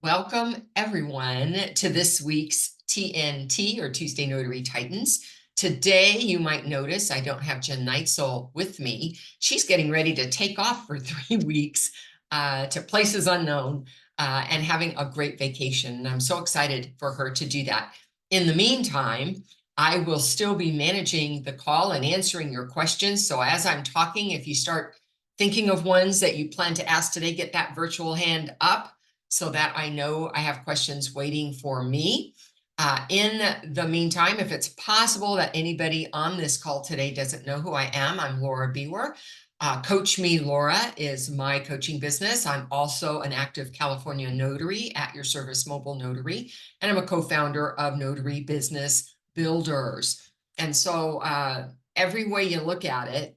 Welcome, everyone, to this week's TNT or Tuesday Notary Titans. Today, you might notice I don't have Jen Neitzel with me. She's getting ready to take off for 3 weeks to places unknown and having a great vacation. And I'm so excited for her to do that. In the meantime, I will still be managing the call and answering your questions. So as I'm talking, if you start thinking of ones that you plan to ask today, get that virtual hand up so that I know I have questions waiting for me. In the meantime, if it's possible that anybody on this call today doesn't know who I am, I'm Laura Biewer. Coach Me Laura is my coaching business. I'm also an active California notary at Your Service Mobile Notary, and I'm a co-founder of Notary Business Builders. And so every way you look at it,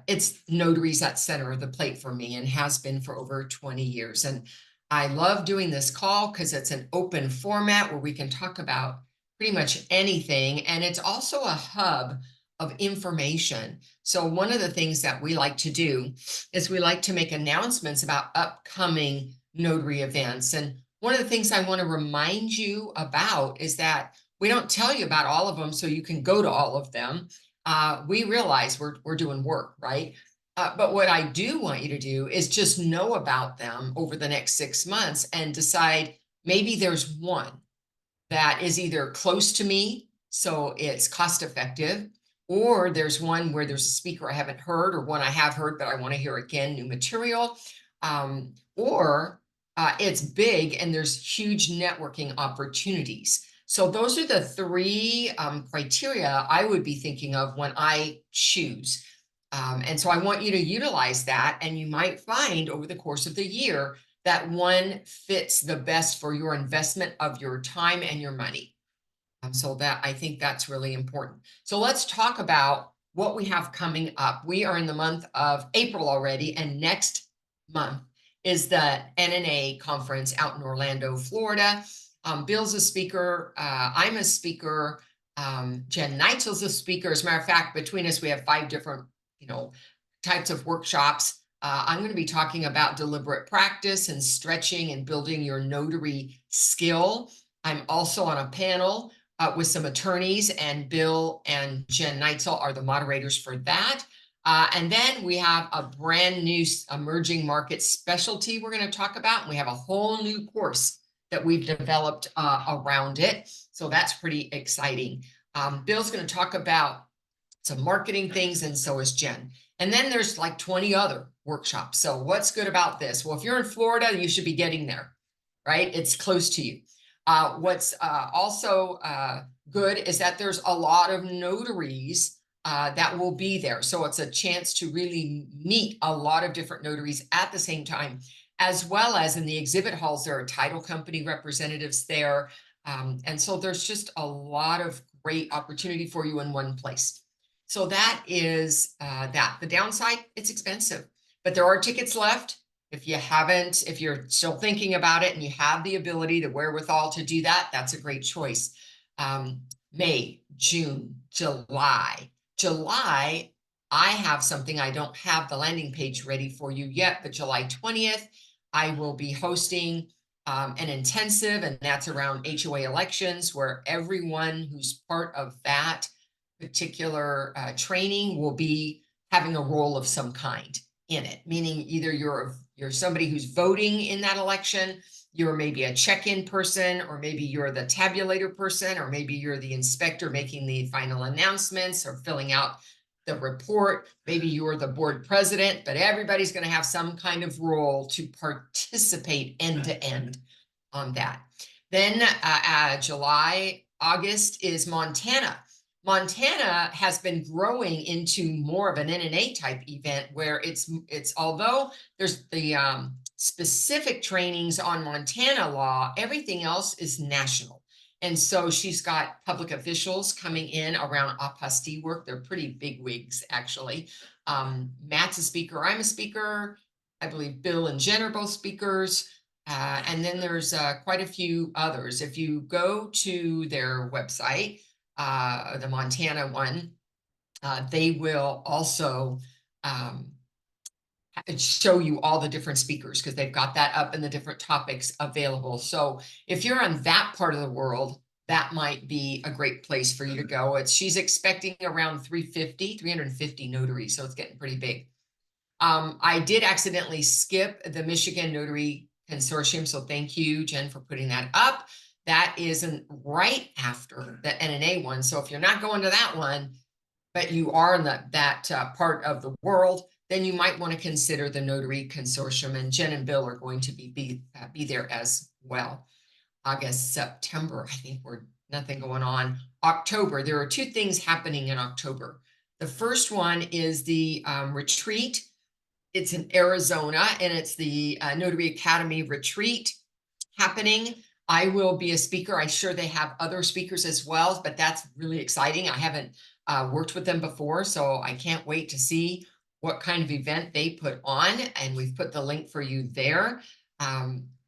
it's notaries at center of the plate for me and has been for over 20 years. And I love doing this call because it's an open format where we can talk about pretty much anything. And it's also a hub of information. So one of the things that we like to do is we like to make announcements about upcoming notary events. And one of the things I want to remind you about is that we don't tell you about all of them so you can go to all of them. We realize we're doing work, right? But what I do want you to do is just know about them over the next 6 months and decide maybe there's one that is either close to me, so it's cost effective, or there's one where there's a speaker I haven't heard, or one I have heard, but I want to hear again, new material, or it's big and there's huge networking opportunities. So those are the three criteria I would be thinking of when I choose. And so I want you to utilize that, and you might find over the course of the year that one fits the best for your investment of your time and your money. So that I think that's really important. So let's talk about what we have coming up. We are in the month of April already, and next month is the NNA conference out in Orlando, Florida. Bill's a speaker. I'm a speaker. Jen Neitzel's a speaker. As a matter of fact, between us, we have 5 different types of workshops. I'm going to be talking about deliberate practice and stretching and building your notary skill. I'm also on a panel with some attorneys, and Bill and Jen Neitzel are the moderators for that. And then we have a brand new emerging market specialty we're going to talk about. And we have a whole new course that we've developed around it. So that's pretty exciting. Bill's going to talk about some marketing things, and so is Jen. And then there's like 20 other workshops. So what's good about this? Well, if you're in Florida, you should be getting there, right? It's close to you. What's also good is that there's a lot of notaries that will be there. So it's a chance to really meet a lot of different notaries at the same time, as well as in the exhibit halls, there are title company representatives there. And so there's just a lot of great opportunity for you in one place. So that is that. The downside, it's expensive, but there are tickets left. If you're still thinking about it and you have the ability, the wherewithal to do that, that's a great choice. May, June, July. July, I have something. I don't have the landing page ready for you yet, but July 20th, I will be hosting an intensive, and that's around HOA elections, where everyone who's part of that particular training will be having a role of some kind in it, meaning either you're somebody who's voting in that election, you're maybe a check-in person, or maybe you're the tabulator person, or maybe you're the inspector making the final announcements or filling out the report. Maybe you're the board president, but everybody's going to have some kind of role to participate end to end on that. Then August is Montana. Montana has been growing into more of an NNA type event, where it's although there's the specific trainings on Montana law, everything else is national. And so she's got public officials coming in around apostille work. They're pretty big wigs, actually. Matt's a speaker. I'm a speaker. I believe Bill and Jen are both speakers. And then there's quite a few others. If you go to their website, the Montana one, they will also show you all the different speakers because they've got that up and the different topics available. So if you're on that part of the world, that might be a great place for you to go. She's expecting around 350 notaries, so it's getting pretty big. I did accidentally skip the Michigan Notary Consortium, so thank you, Jen, for putting that up. That isn't right after the NNA one, so if you're not going to that one, but you are in that part of the world, then you might want to consider the Notary Consortium, and Jen and Bill are going to be there as well. August, September, I think we're nothing going on. October, there are two things happening in October. The first one is the retreat. It's in Arizona, and it's the Notary Academy retreat happening. I will be a speaker. I'm sure they have other speakers as well, but that's really exciting. I haven't worked with them before, so I can't wait to see what kind of event they put on, and we've put the link for you there.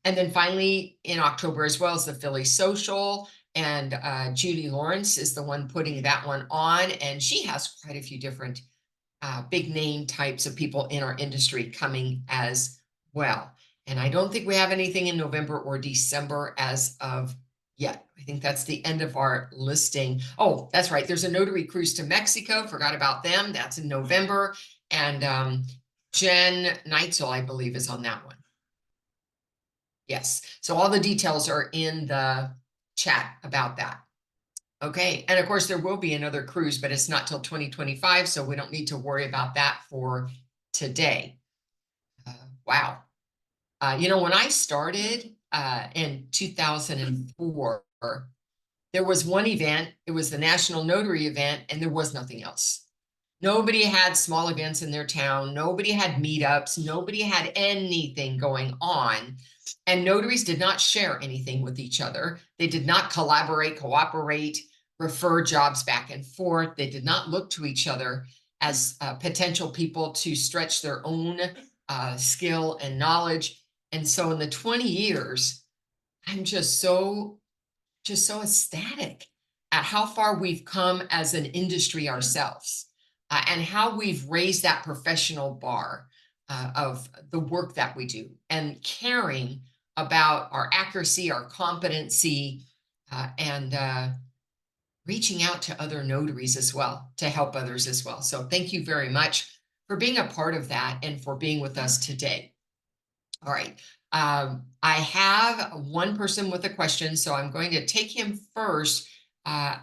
And then finally in October as well as the Philly Social, and Judy Lawrence is the one putting that one on, and she has quite a few different big name types of people in our industry coming as well. And I don't think we have anything in November or December as of yet. I think that's the end of our listing. Oh, that's right. There's a notary cruise to Mexico. Forgot about them. That's in November. And Jen Neitzel, I believe, is on that one. Yes. So all the details are in the chat about that. Okay. And of course, there will be another cruise, but it's not till 2025. So we don't need to worry about that for today. Wow. When I started in 2004, there was one event. It was the National Notary event, and there was nothing else. Nobody had small events in their town. Nobody had meetups. Nobody had anything going on. And notaries did not share anything with each other. They did not collaborate, cooperate, refer jobs back and forth. They did not look to each other as potential people to stretch their own skill and knowledge. And so in the 20 years, I'm just so ecstatic at how far we've come as an industry ourselves, and how we've raised that professional bar of the work that we do, and caring about our accuracy, our competency, and reaching out to other notaries as well to help others as well. So thank you very much for being a part of that and for being with us today. All right. I have one person with a question, so I'm going to take him first. But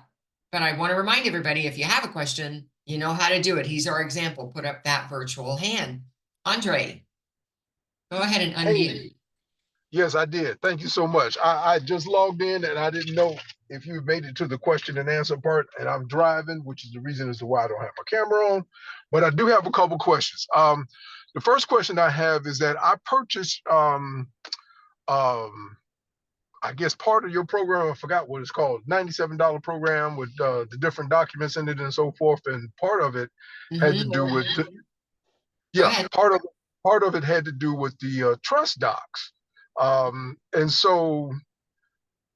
I want to remind everybody, if you have a question, you know how to do it. He's our example. Put up that virtual hand. Andre, go ahead and unmute. Hey, yes, I did. Thank you so much. I just logged in and I didn't know if you made it to the question and answer part, and I'm driving, which is the reason as to why I don't have my camera on. But I do have a couple questions. The first question I have is that I purchased, I guess part of your program. I forgot what it's called. $97 program with the different documents in it and so forth. And part of it had to do with, yeah, part of it had to do with the trust docs. And so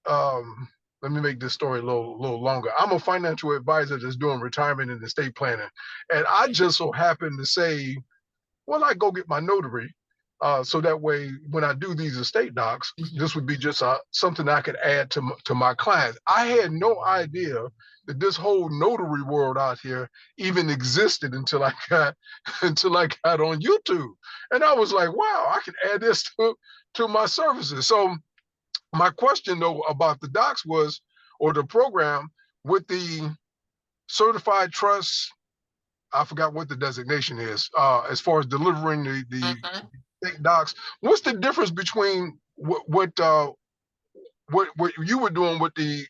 let me make this story a little longer. I'm a financial advisor that's doing retirement and estate planning. And I just so happen to say, well, I go get my notary. So that way, when I do these estate docs, this would be just something I could add to my clients. I had no idea that this whole notary world out here even existed until I got on YouTube, and I was like, wow, I can add this to my services. So my question though about the docs was, or the program with the certified trust, I forgot what the designation is, as far as delivering the estate docs. What's the difference between what you were doing with the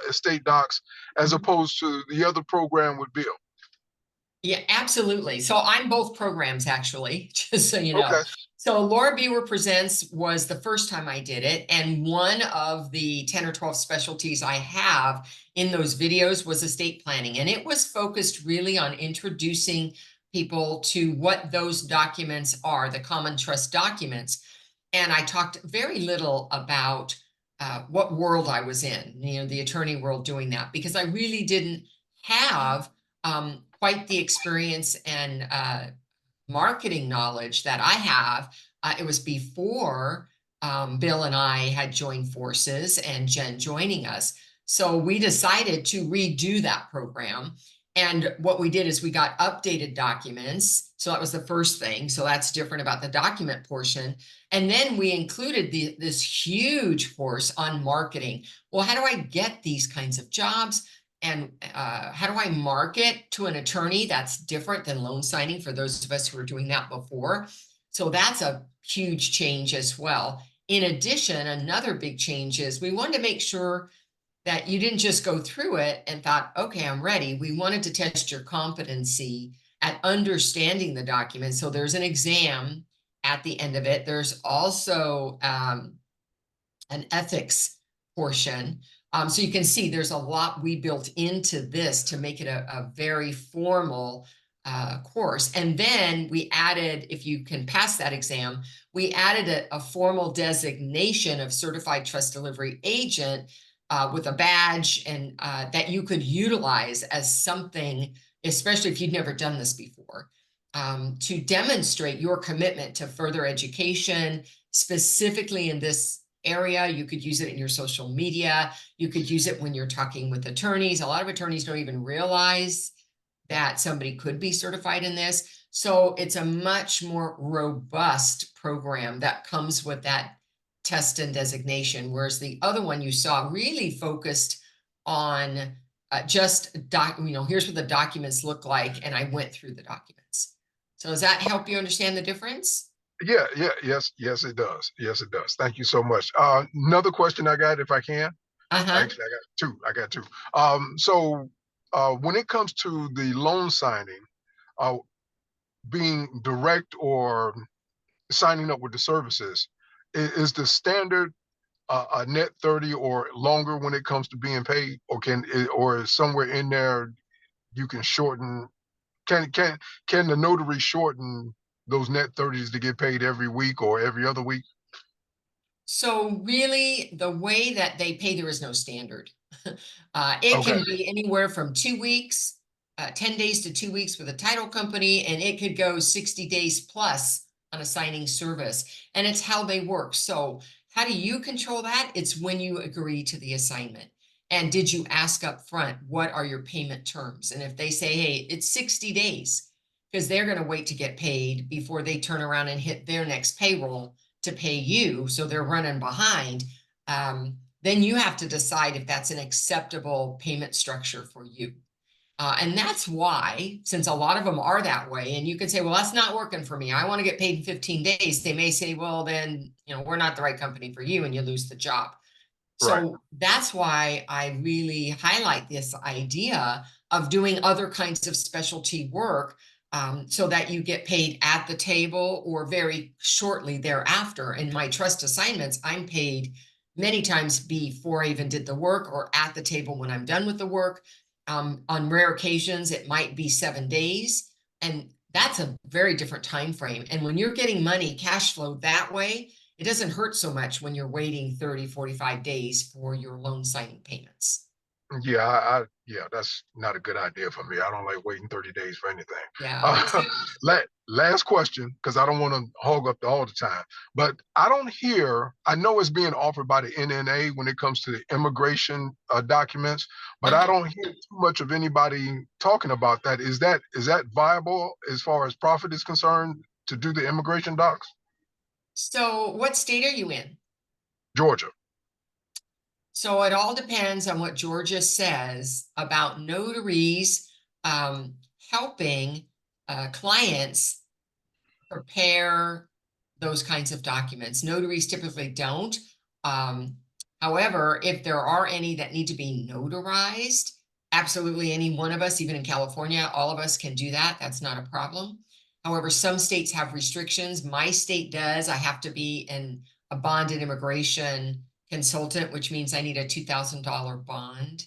estate docs as opposed to the other program with Bill? Yeah, absolutely. So I'm both programs, actually, just so you know. Okay. So Laura Biewer Presents was the first time I did it. And one of the 10 or 12 specialties I have in those videos was estate planning. And it was focused really on introducing people to what those documents are, the common trust documents. And I talked very little about what world I was in, the attorney world, doing that, because I really didn't have quite the experience and marketing knowledge that I have. It was before Bill and I had joined forces and Jen joining us. So we decided to redo that program. And what we did is we got updated documents. So that was the first thing. So that's different about the document portion. And then we included this huge course on marketing. Well, how do I get these kinds of jobs? And how do I market to an attorney? That's different than loan signing for those of us who were doing that before. So that's a huge change as well. In addition, another big change is we wanted to make sure that you didn't just go through it and thought, okay, I'm ready. We wanted to test your competency at understanding the document. So there's an exam at the end of it. There's also an ethics portion. So you can see there's a lot we built into this to make it a very formal course. And then we added, if you can pass that exam, we added a formal designation of certified trust delivery agent with a badge and that you could utilize as something, especially if you'd never done this before, to demonstrate your commitment to further education, specifically in this area. You could use it in your social media. You could use it when you're talking with attorneys. A lot of attorneys don't even realize that somebody could be certified in this. So it's a much more robust program that comes with that test and designation, whereas the other one you saw really focused on here's what the documents look like, and I went through the documents. So does that help you understand the difference? Yeah, yeah, yes, it does. Yes, it does. Thank you so much. Another question I got, if I can. Uh-huh. Actually, I got two. So when it comes to the loan signing, uh, being direct or signing up with the services, is the standard a net 30 or longer when it comes to being paid, or or is somewhere in there you can shorten? Can the notary shorten those net 30s to get paid every week or every other week? So really, the way that they pay, there is no standard. It Okay. can be anywhere from 2 weeks, 10 days to 2 weeks with a title company, and it could go 60 days plus on a signing service. And it's how they work. So how do you control that? It's when you agree to the assignment. And did you ask up front, what are your payment terms? And if they say, hey, it's 60 days, because they're going to wait to get paid before they turn around and hit their next payroll to pay you, so they're running behind, then you have to decide if that's an acceptable payment structure for you. And that's why, since a lot of them are that way, and you can say, well, that's not working for me. I want to get paid in 15 days. They may say, well, then, we're not the right company for you, and you lose the job. Right. So that's why I really highlight this idea of doing other kinds of specialty work, so that you get paid at the table or very shortly thereafter. In my trust assignments, I'm paid many times before I even did the work or at the table when I'm done with the work. On rare occasions, it might be 7 days, and that's a very different time frame. And when you're getting money, cash flow that way, it doesn't hurt so much when you're waiting 30, 45 days for your loan signing payments. Yeah, yeah, that's not a good idea for me. I don't like waiting 30 days for anything. Yeah. Uh, last question, because I don't want to hog up all the time. But I don't hear, I know it's being offered by the NNA when it comes to the immigration documents, but I don't hear too much of anybody talking about that. Is that viable as far as profit is concerned to do the immigration docs? So what state are you in? Georgia. So it all depends on what Georgia says about notaries um, helping clients prepare those kinds of documents. Notaries typically don't. Um, However, if there are any that need to be notarized, absolutely any one of us, even in California, all of us can do that. That's not a problem. However, some states have restrictions. My state does. I have to be a bond and immigration consultant, which means I need a $2,000 bond.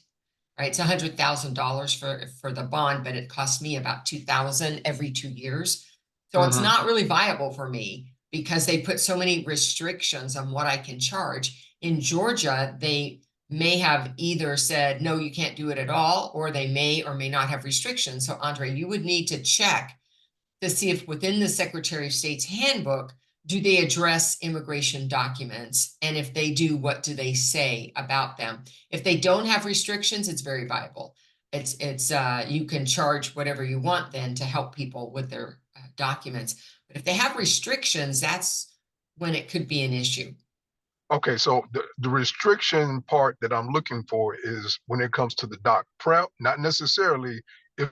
Right, it's $100,000 for the bond, but it costs me about 2,000 every 2 years. So it's Hmm. not really viable for me because they put so many restrictions on what I can charge. In Georgia, they may have either said, no, you can't do it at all, or they may or may not have restrictions. So Andre, you would need to check to see if within the Secretary of State's handbook, do they address immigration documents? And if they do, what do they say about them? If they don't have restrictions, it's very viable. It's you can charge whatever you want then to help people with their documents. But if they have restrictions, that's when it could be an issue. Okay, so the restriction part that I'm looking for is when it comes to the doc prep, not necessarily if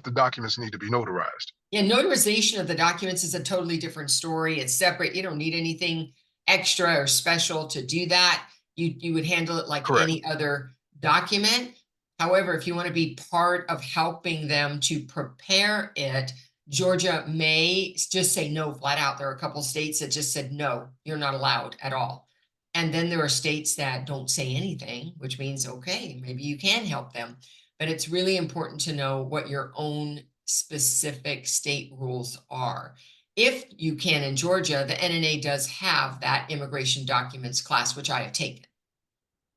the documents need to be notarized. Yeah, notarization of the documents is a totally different story. It's separate. You don't need anything extra or special to do that. You would handle it like Correct. any other document. However, if you want to be part of helping them to prepare it, Georgia may just say no flat out. There are a couple of states that just said no, you're not allowed at all. And then there are states that don't say anything, which means, okay, maybe you can help them. But it's really important to know what your own specific state rules are. If you can in Georgia, the NNA does have that immigration documents class, which I have taken,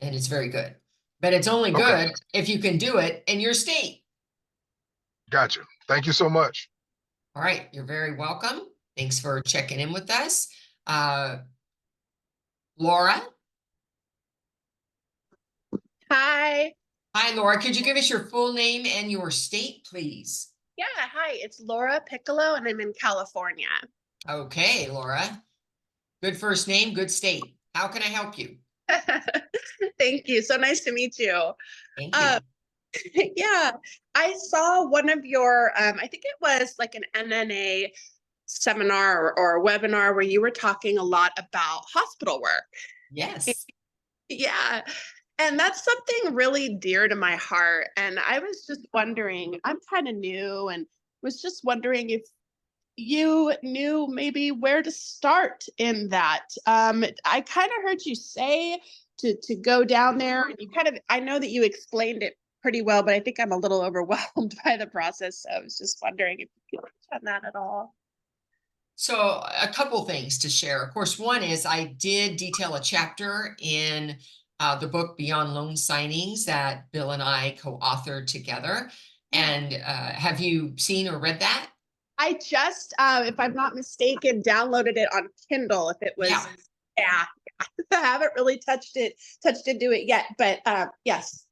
and it's very good. But it's only Okay, good if you can do it in your state. gotcha. Thank you so much. All right, you're very welcome. Thanks for checking in with us. Laura? Hi. Hi, Laura. Could you give us your full name and your state, please? Yeah, hi. It's Laura Piccolo, and I'm in California. Okay, Laura. Good first name, good state. How can I help you? Thank you. So nice to meet you. Thank you. Yeah, I saw one of your, I think it was like an NNA seminar or webinar where you were talking a lot about hospital work. Yes. Yeah. And that's something really dear to my heart. And I was just wondering, I'm kind of new and was just wondering if you knew maybe where to start in that. I kind of heard you say to go down there, and you kind of, I know that you explained it pretty well, but I think I'm a little overwhelmed by the process. So I was just wondering if you could touch on that at all. So a couple things to share. Of course, one is I did detail a chapter in the book Beyond Loan Signings that Bill and I co-authored together. And have you seen or read that? I just, if I'm not mistaken, downloaded it on Kindle. If it was, yeah, I haven't really touched into it yet, but yes.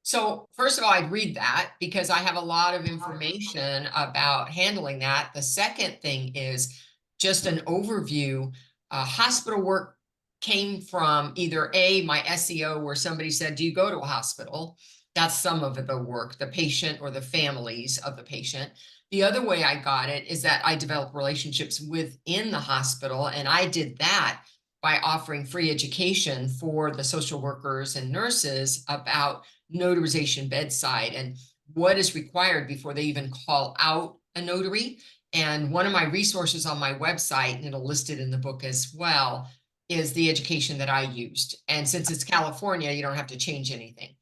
So first of all, I'd read that because I have a lot of information about handling that. The second thing is just an overview. Hospital work came from either my SEO, where somebody said, do you go to a hospital? That's some of the work, the patient or the families of the patient. The other way I got it is that I developed relationships within the hospital, and I did that by offering free education for the social workers and nurses about notarization bedside and what is required before they even call out a notary. And one of my resources on my website, and it'll list it in the book as well, is the education that I used. And since it's California, you don't have to change anything.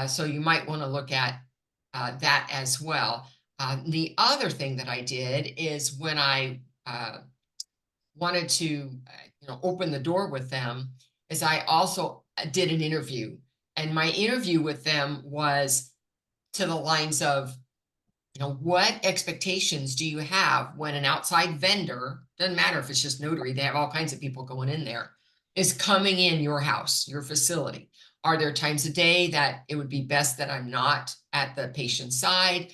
So you might want to look at that as well. The other thing that I did is when I wanted to open the door with them, is I also did an interview. And my interview with them was to the lines of, what expectations do you have when an outside vendor, doesn't matter if it's just notary, they have all kinds of people going in there, is coming in your house, your facility? Are there times a day that it would be best that I'm not at the patient's side?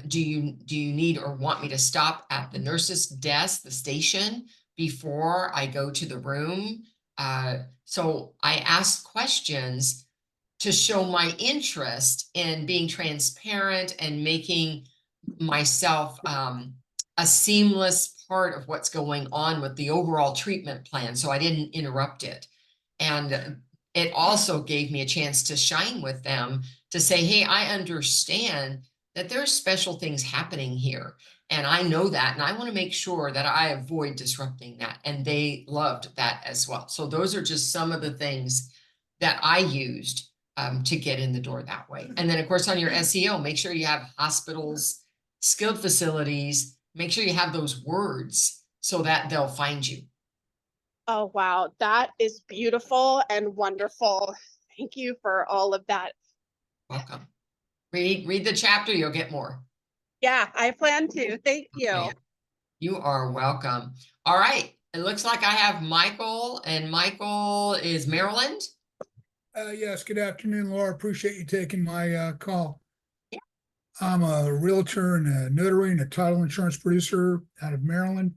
Do you need or want me to stop at the nurse's desk, the station, before I go to the room? So I asked questions to show my interest in being transparent and making myself a seamless part of what's going on with the overall treatment plan, so I didn't interrupt it. And it also gave me a chance to shine with them to say, hey, I understand that there are special things happening here, and I know that, and I want to make sure that I avoid disrupting that. And they loved that as well. So those are just some of the things that I used to get in the door that way. And then, of course, on your SEO, make sure you have hospitals, skilled facilities, make sure you have those words so that they'll find you. Oh, wow. That is beautiful and wonderful. Thank you for all of that. Welcome. Read the chapter, you'll get more. Yeah, I plan to. Thank you. Okay. You are welcome. All right. It looks like I have Michael, and Michael is Maryland. Yes, good afternoon, Laura. Appreciate you taking my call. I'm a realtor and a notary and a title insurance producer out of Maryland.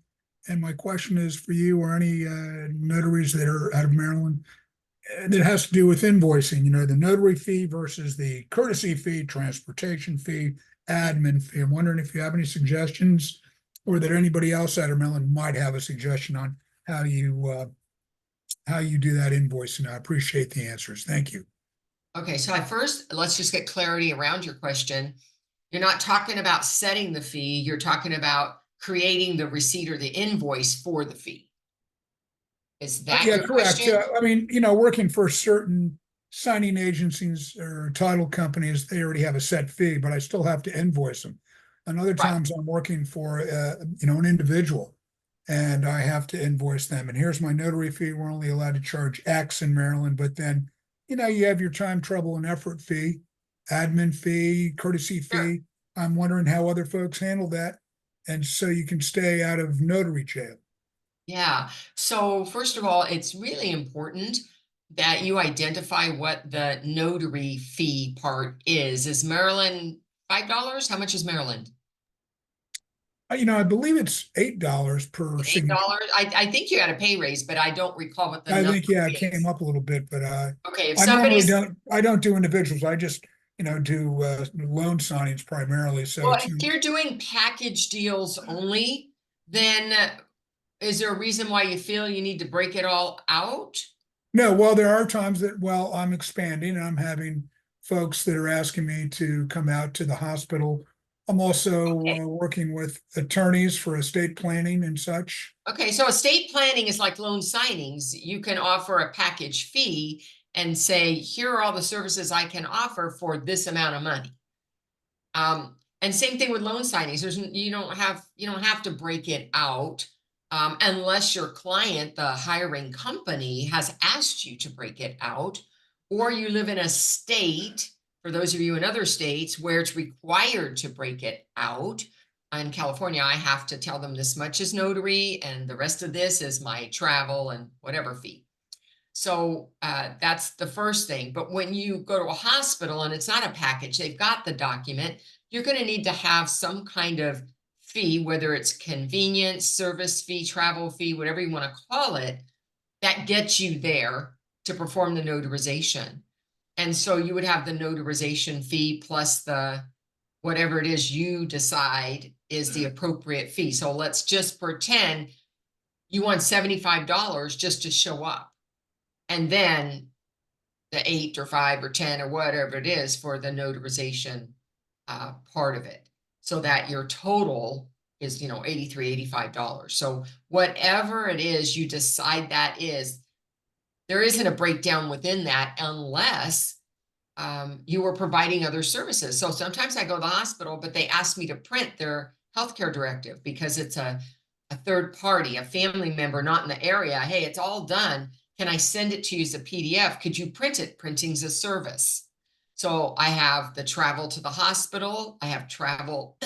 And my question is for you or any notaries that are out of Maryland. And it has to do with invoicing, the notary fee versus the courtesy fee, transportation fee, admin fee. I'm wondering if you have any suggestions or that anybody else out of Maryland might have a suggestion on how you do that invoicing. I appreciate the answers. Thank you. Okay, so let's just get clarity around your question. You're not talking about setting the fee, you're talking about creating the receipt or the invoice for the fee. Is that Yeah, your correct. question? I mean, working for certain signing agencies or title companies, they already have a set fee, but I still have to invoice them. And other Right. times I'm working for, an individual and I have to invoice them. And here's my notary fee. We're only allowed to charge X in Maryland, but then, you have your time, trouble, and effort fee, admin fee, courtesy Sure. fee. I'm wondering how other folks handle that. And so you can stay out of notary jail. Yeah. So first of all, it's really important that you identify what the notary fee part is. Is Maryland $5? How much is Maryland? I believe it's $8 per signature. $8? I think you had a pay raise, but I don't recall what the I number think, yeah, it is. came up a little bit, but Okay, if I normally somebody's, I don't do individuals. I just, do loan signings primarily. So well, it's, if you're doing package deals only, then is there a reason why you feel you need to break it all out? no, well, there are times that, I'm expanding and I'm having folks that are asking me to come out to the hospital. I'm also Okay. working with attorneys for estate planning and such. Okay, so estate planning is like loan signings. You can offer a package fee and say, here are all the services I can offer for this amount of money. And same thing with loan signings. You don't have to break it out unless your client, the hiring company, has asked you to break it out, or you live in a state, for those of you in other states, where it's required to break it out. In California, I have to tell them this much is notary, and the rest of this is my travel and whatever fee. So that's the first thing. But when you go to a hospital and it's not a package, they've got the document, you're going to need to have some kind of fee, whether it's convenience, service fee, travel fee, whatever you want to call it, that gets you there to perform the notarization. And so you would have the notarization fee plus the whatever it is you decide is the appropriate fee. So let's just pretend you want $75 just to show up. And then the 8 or 5 or 10 or whatever it is for the notarization part of it, so that your total is, $83, $85. So whatever it is you decide that is, there isn't a breakdown within that unless you were providing other services. So sometimes I go to the hospital, but they ask me to print their healthcare directive because it's a third party, a family member not in the area. Hey, it's all done. Can I send it to you as a PDF? Could you print it? Printing's a service. So I have the travel to the hospital. I have travel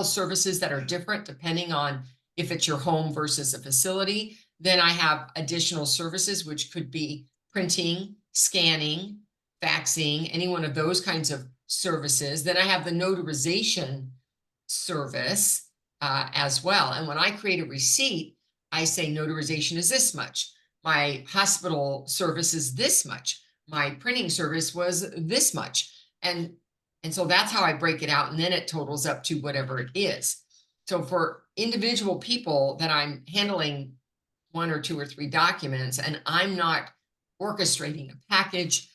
services that are different depending on if it's your home versus a facility. Then I have additional services, which could be printing, scanning, faxing, any one of those kinds of services. Then I have the notarization service as well. And when I create a receipt, I say notarization is this much. My hospital service is this much. My printing service was this much. And so that's how I break it out. And then it totals up to whatever it is. So for individual people that I'm handling 1 or 2 or 3 documents, and I'm not orchestrating a package,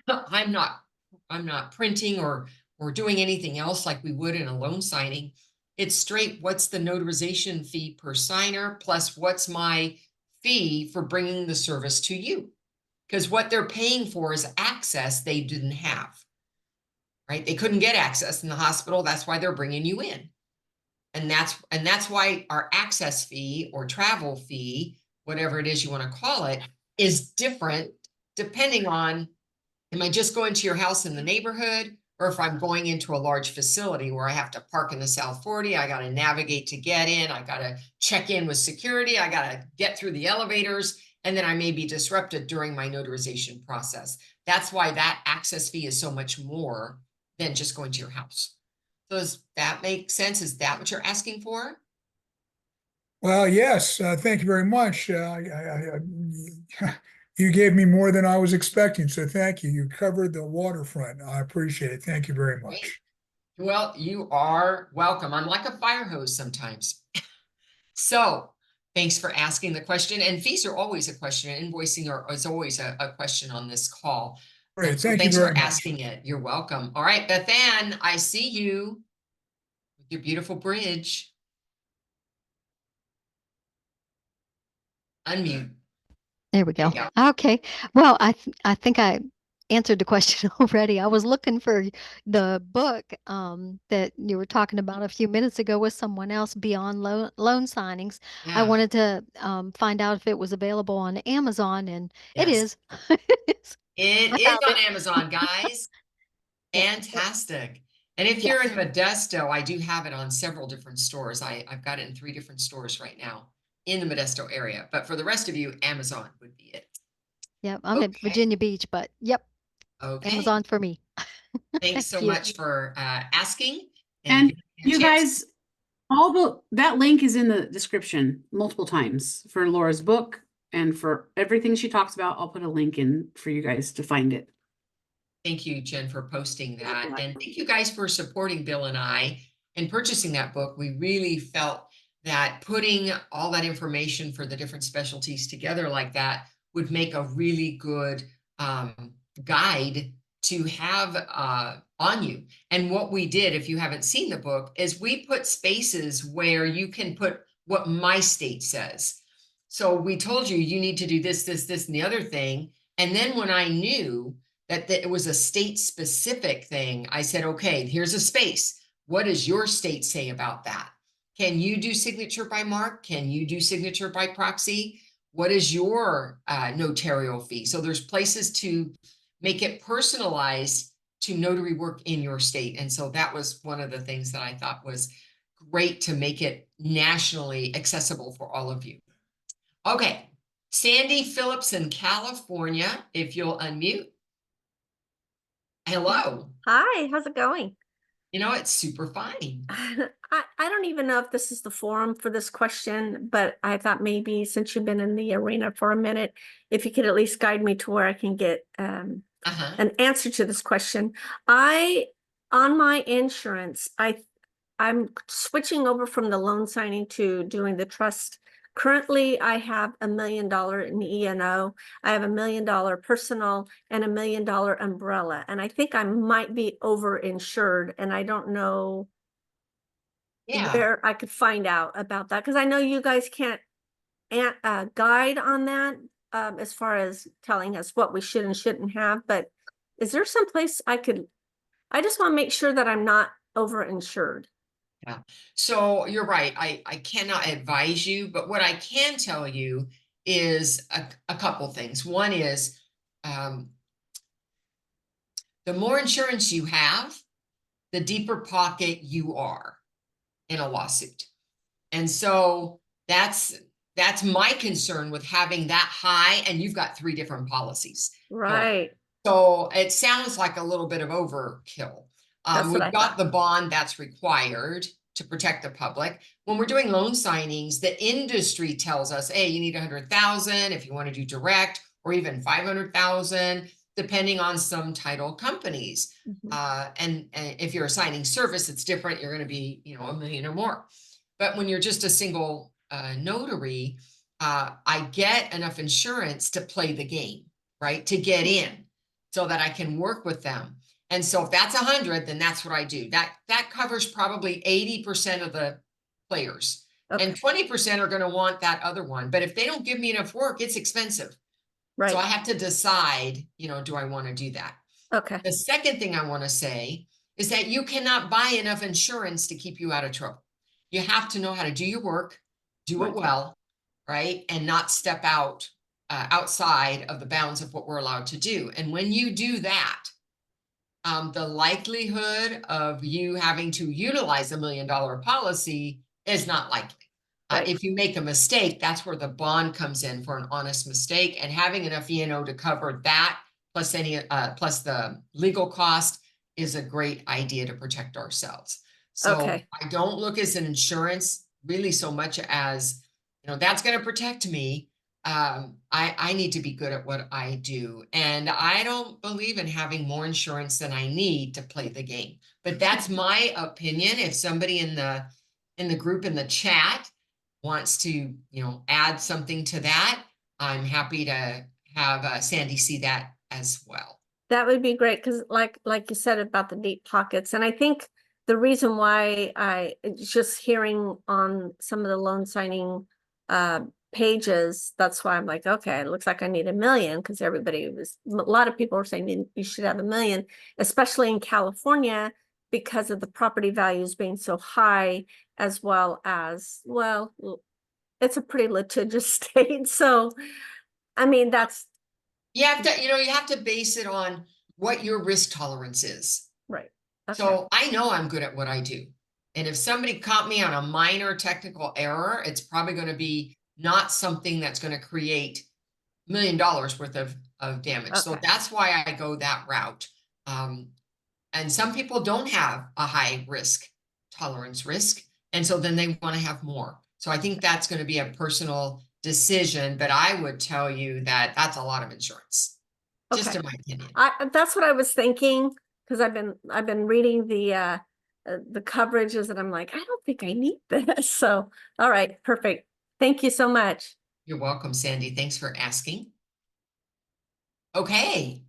I'm not printing or doing anything else like we would in a loan signing. It's straight, what's the notarization fee per signer plus what's my fee for bringing the service to you? Because what they're paying for is access they didn't have, right? They couldn't get access in the hospital. That's why they're bringing you in. And that's why our access fee or travel fee, whatever it is you want to call it, is different depending on, am I just going to your house in the neighborhood, or if I'm going into a large facility where I have to park in the South 40, I got to navigate to get in, I got to check in with security, I got to get through the elevators, and then I may be disrupted during my notarization process. That's why that access fee is so much more than just going to your house. So does that make sense? Is that what you're asking for? Well, yes, thank you very much. You gave me more than I was expecting, so thank you. You covered the waterfront. I appreciate it. Thank you very Great. much. Well, you are welcome. I'm like a fire hose sometimes. So thanks for asking the question. And fees are always a question. Invoicing is always a question on this call. Great, And so thank you thanks very for much. asking it. You're welcome. All right, Beth Ann, I see you with your beautiful bridge. Unmute. There we There go. you go. Okay. Well, I think I answered the question already. I was looking for the book that you were talking about a few minutes ago with someone else, Beyond Loan Signings. I Yeah, wanted to find out if it was available on Amazon, and it yes. is. It I is found on it. Amazon, guys. Yeah. Fantastic. And if you're in Yes. Modesto, I do have it on several different stores. I've got it in 3 different stores right now in the Modesto area. But for the rest of you, Amazon would be it. Yep. I'm at Okay. Virginia Beach, but yep, Okay. Amazon for me. Thanks so Thank you. much for asking. And giving me a you chance. guys, that link is in the description multiple times for Laura's book and for everything she talks about. I'll put a link in for you guys to find it. Thank you, Jen, for posting that. And thank you guys for supporting Bill and I in purchasing that book. We really felt that putting all that information for the different specialties together like that would make a really good guide to have on you. And what we did, if you haven't seen the book, is we put spaces where you can put what my state says. So we told you, you need to do this, this, this, and the other thing. And then when I knew that it was a state specific thing, I said, okay, here's a space. What does your state say about that? Can you do signature by mark? Can you do signature by proxy? What is your notarial fee? So there's places to make it personalized to notary work in your state. And so that was one of the things that I thought was great to make it nationally accessible for all of you. Okay, Sandy Phillips in California, if you'll unmute. Hello. Hi, how's it going? You know, it's super fine. I don't even know if this is the forum for this question, but I thought maybe since you've been in the arena for a minute, if you could at least guide me to where I can get an answer to this question. On my insurance, I'm switching over from the loan signing to doing the trust. Currently, I have $1 million in E&O. I have $1 million personal and $1 million umbrella. And I think I might be overinsured, and I don't know where I could find out about that. Because I know you guys can't guide on that as far as telling us what we should and shouldn't have. But is there some place I just want to make sure that I'm not overinsured. Yeah. So you're right. I cannot advise you, but what I can tell you is a couple things. One is the more insurance you have, the deeper pocket you are in a lawsuit. And so that's my concern with having that high, and you've got 3 different policies. Right. So it sounds like a little bit of overkill. We've got the bond that's required to protect the public. When we're doing loan signings, the industry tells us, hey, you need 100,000 if you want to do direct, or even 500,000, depending on some title companies. And if you're assigning service, it's different. You're going to be, $1 million or more. But when you're just a single notary, I get enough insurance to play the game, right? To get in so that I can work with them. And so if that's 100, then that's what I do. That covers probably 80% of the players. Okay. And 20% are going to want that other one. But if they don't give me enough work, it's expensive. Right. So I have to decide, do I want to do that? Okay. The second thing I want to say is that you cannot buy enough insurance to keep you out of trouble. You have to know how to do your work, do it well, right? And not step outside of the bounds of what we're allowed to do. And when you do that, the likelihood of you having to utilize $1 million policy is not likely. Right. If you make a mistake, that's where the bond comes in for an honest mistake, and having enough E&O to cover that plus plus the legal cost is a great idea to protect ourselves. So Okay. I don't look as an insurance really so much as, that's going to protect me. I need to be good at what I do. And I don't believe in having more insurance than I need to play the game. But that's my opinion. If somebody in the group in the chat wants to, add something to that, I'm happy to have Sandy see that as well. That would be great, because like you said about the deep pockets, and I think the reason why just hearing on some of the loan signing pages, that's why I'm like, okay, it looks like I need $1 million, because a lot of people were saying you should have $1 million, especially in California, because of the property values being so high, as well as, well, it's a pretty litigious state. So, I mean, that's You have to base it on what your risk tolerance is. right. Okay. So I know I'm good at what I do. And if somebody caught me on a minor technical error, it's probably going to be not something that's going to create $1 million worth of damage. Okay. So that's why I go that route. And some people don't have a high risk tolerance risk. And so then they want to have more. So I think that's going to be a personal decision, but I would tell you that that's a lot of insurance, just Okay. in my opinion. That's what I was thinking, because I've been reading the coverages, and I'm like, I don't think I need this. So, all right, perfect. Thank you so much. You're welcome, Sandy. Thanks for asking. Okay.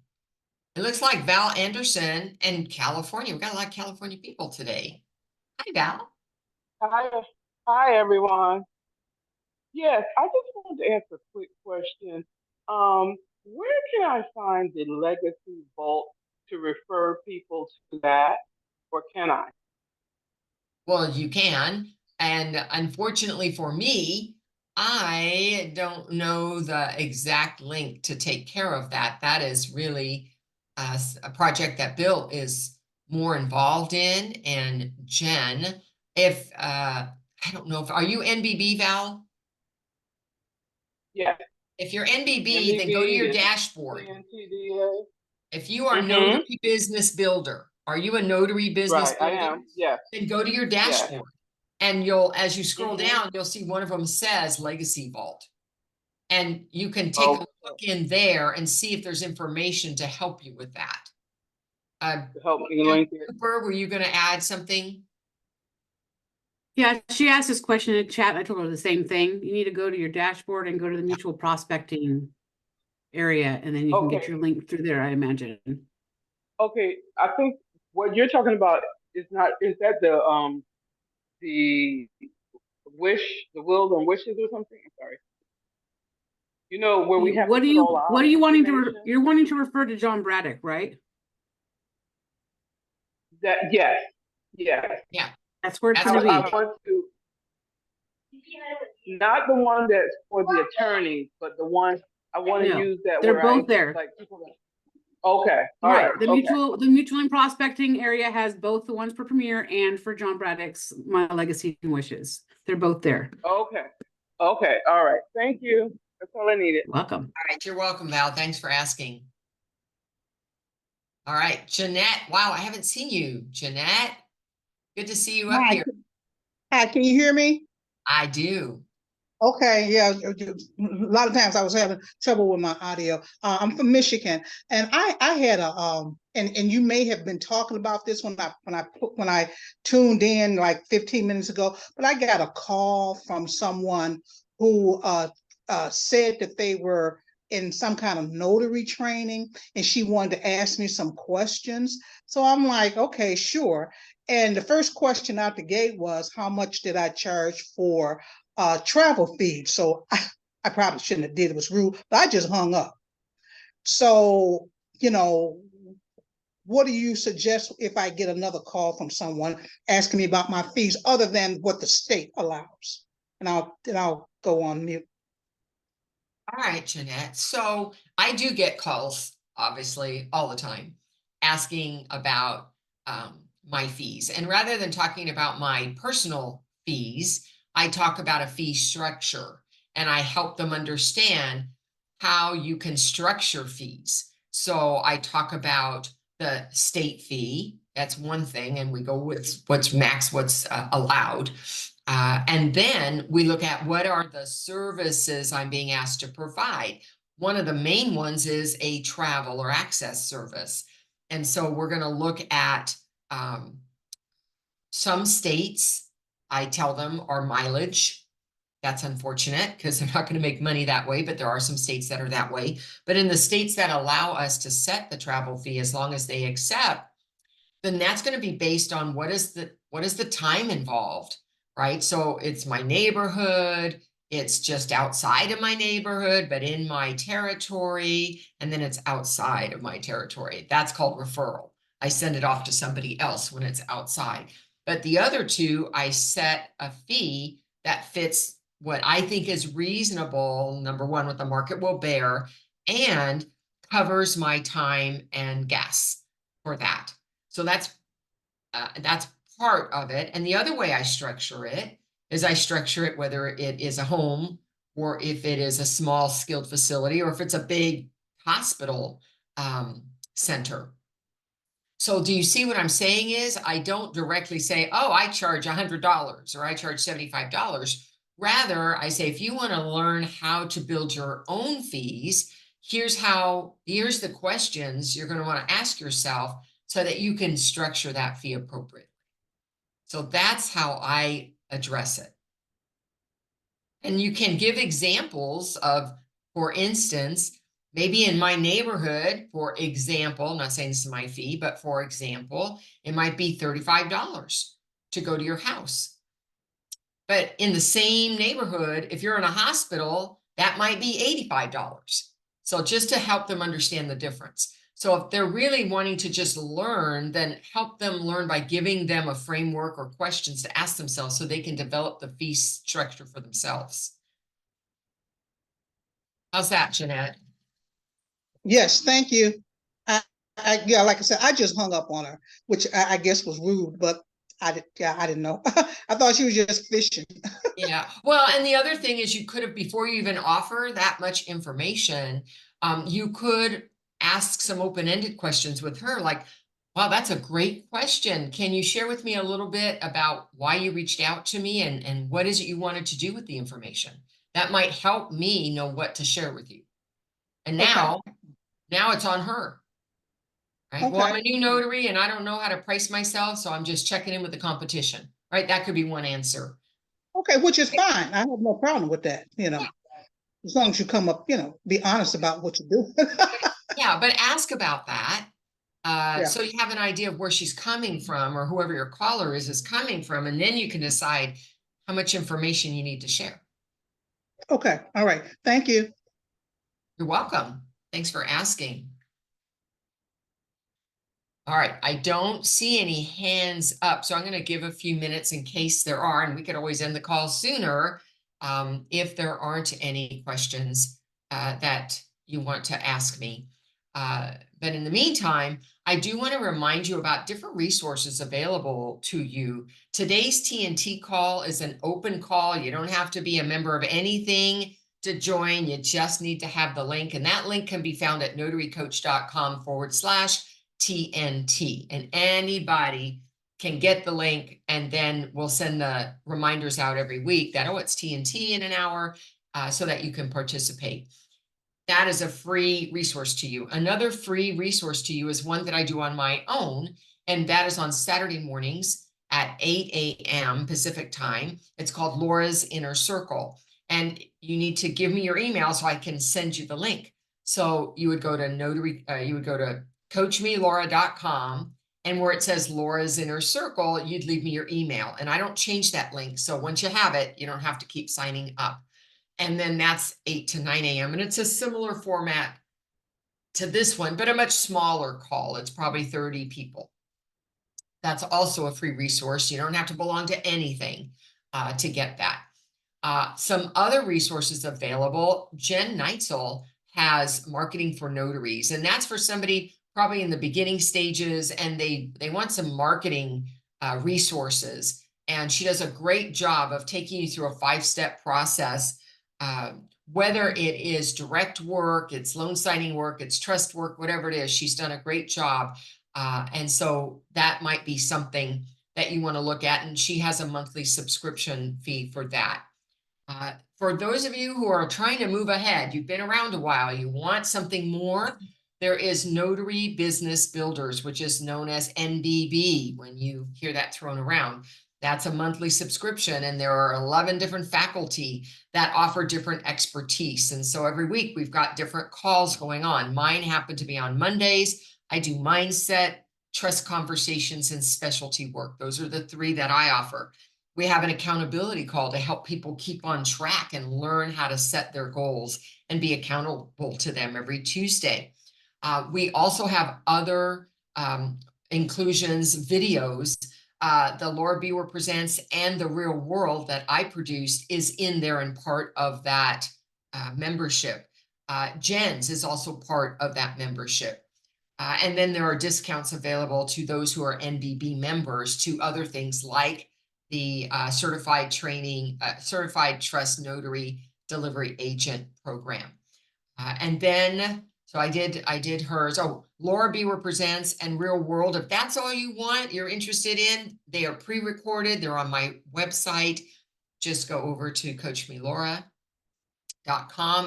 It looks like Val Anderson in California. We've got a lot of California people today. Hi, Val. Hi, everyone. Yes, I just wanted to ask a quick question. Where can I find the Legacy Vault to refer people to that, or can I? Well, you can. And unfortunately for me, I don't know the exact link to take care of that. That is really a project that Bill is more involved in, and Jen. If I don't know if, are you NBB, Val? Yes. If you're NBB, then go to your dashboard. CNTDA. If you are Notary Business Builder, are you a Notary Business Right, Builder? I am. Yes. Then go to your dashboard. And as you scroll down, you'll see one of them says Legacy Vault. And you can take a look in there and see if there's information to help you with that. To help me link it. Cooper, were you going to add something? Yeah, she asked this question in chat. I told her the same thing. You need to go to your dashboard and go to the mutual prospecting area, and then you can get your link through there, I imagine. Okay, I think what you're talking about is that the wills and wishes or something? I'm sorry. You know, where we have What to do put you all our what are you wanting to information? you're wanting to refer to John Braddock, right? Yes. Yeah. That's where it's That's going to I be. want to, not the one that's for the attorney, but the one I want to use that They're where both there. like people that, okay. All Right. right. The mutual and prospecting area has both the ones for Premier and for John Braddock's My Legacy and Wishes. They're both there. Okay. All right. Thank you. That's all I needed. Welcome. All right. You're welcome, Val. Thanks for asking. All right. Jeanette. Wow. I haven't seen you, Jeanette. Good to see you up here. Hi, can you hear me? I do. Okay, yeah. A lot of times I was having trouble with my audio. I'm from Michigan, and I had and you may have been talking about this when I tuned in like 15 minutes ago, but I got a call from someone who said that they were in some kind of notary training, and she wanted to ask me some questions. So I'm like, okay, sure. And the first question out the gate was, how much did I charge for travel fees? So I probably shouldn't have did. It was rude, but I just hung up. So, what do you suggest if I get another call from someone asking me about my fees other than what the state allows? And I'll go on mute. All right, Jeanette. So I do get calls, obviously, all the time. asking about my fees. And rather than talking about my personal fees, I talk about a fee structure, and I help them understand how you can structure fees. So I talk about the state fee. That's one thing. And we go with what's max, what's allowed. And then we look at what are the services I'm being asked to provide. One of the main ones is a travel or access service. And so we're going to look at some states, I tell them, are mileage. That's unfortunate because they're not going to make money that way, but there are some states that are that way. But in the states that allow us to set the travel fee, as long as they accept, then that's going to be based on what is the time involved, right? So it's my neighborhood, it's just outside of my neighborhood, but in my territory, and then it's outside of my territory. That's called referral. I send it off to somebody else when it's outside. But the other two, I set a fee that fits what I think is reasonable, number one, what the market will bear, and covers my time and gas for that. So that's part of it. And the other way I structure it is I structure it whether it is a home or if it is a small skilled facility or if it's a big hospital center. So do you see what I'm saying is I don't directly say, oh, I charge $100 or I charge $75. Rather, I say, if you want to learn how to build your own fees, here's the questions you're going to want to ask yourself so that you can structure that fee appropriately. So that's how I address it. And you can give examples of, for instance, maybe in my neighborhood, for example, I'm not saying this is my fee, but for example, it might be $35 to go to your house. But in the same neighborhood, if you're in a hospital, that might be $85. So just to help them understand the difference. So if they're really wanting to just learn, then help them learn by giving them a framework or questions to ask themselves so they can develop the fee structure for themselves. How's that, Jeanette? Yes, thank you. Yeah, like I said, I just hung up on her, which I guess was rude, but I didn't know. I thought she was just fishing. Yeah. Well, and the other thing is you could have, before you even offer that much information, you could ask some open-ended questions with her, like, wow, that's a great question. Can you share with me a little bit about why you reached out to me and what is it you wanted to do with the information? That might help me know what to share with you. And now it's on her. Right? Well, I'm a new notary and I don't know how to price myself, so I'm just checking in with the competition. Right? That could be one answer. Okay, which is fine. I have no problem with that, as long as you come up, be honest about what you do. Yeah, but ask about that. So you have an idea of where she's coming from or whoever your caller is coming from, and then you can decide how much information you need to share. Okay, all right. Thank you. You're welcome. Thanks for asking. All right, I don't see any hands up, so I'm going to give a few minutes in case there are, and we could always end the call sooner if there aren't any questions that you want to ask me. But in the meantime, I do want to remind you about different resources available to you. Today's TNT call is an open call. You don't have to be a member of anything to join. You just need to have the link, and that link can be found at notarycoach.com/TNT, and anybody can get the link, and then we'll send the reminders out every week that, oh, it's TNT in an hour, so that you can participate. That is a free resource to you. Another free resource to you is one that I do on my own, and that is on Saturday mornings at 8 a.m. Pacific time. It's called Laura's Inner Circle, and you need to give me your email so I can send you the link. So you would go to coachmelaura.com, and where it says Laura's Inner Circle, you'd leave me your email, and I don't change that link. So once you have it, you don't have to keep signing up. And then that's 8 to 9 a.m. And it's a similar format to this one, but a much smaller call. It's probably 30 people. That's also a free resource. You don't have to belong to anything to get that. Some other resources available. Jen Neitzel has Marketing for Notaries, and that's for somebody probably in the beginning stages, and they want some marketing resources. And she does a great job of taking you through a 5-step process. Whether it is direct work, it's loan signing work, it's trust work, whatever it is, she's done a great job. And so that might be something that you want to look at. And she has a monthly subscription fee for that. For those of you who are trying to move ahead, you've been around a while, you want something more, there is Notary Business Builders, which is known as NBB when you hear that thrown around. That's a monthly subscription, and there are 11 different faculty that offer different expertise. And so every week we've got different calls going on. Mine happen to be on Mondays. I do mindset, trust conversations, and specialty work. Those are the 3 that I offer. We have an accountability call to help people keep on track and learn how to set their goals and be accountable to them every Tuesday. We also have other inclusions, videos. The Laura Biewer Presents and The Real World that I produced is in there and part of that membership. Jen's is also part of that membership. And then there are discounts available to those who are NBB members to other things like the certified trust notary delivery agent program. And then, so I did hers. Oh, Laura Biewer Presents and Real World. If that's all you want, you're interested in, they are pre-recorded. They're on my website. Just go over to coachmelora.com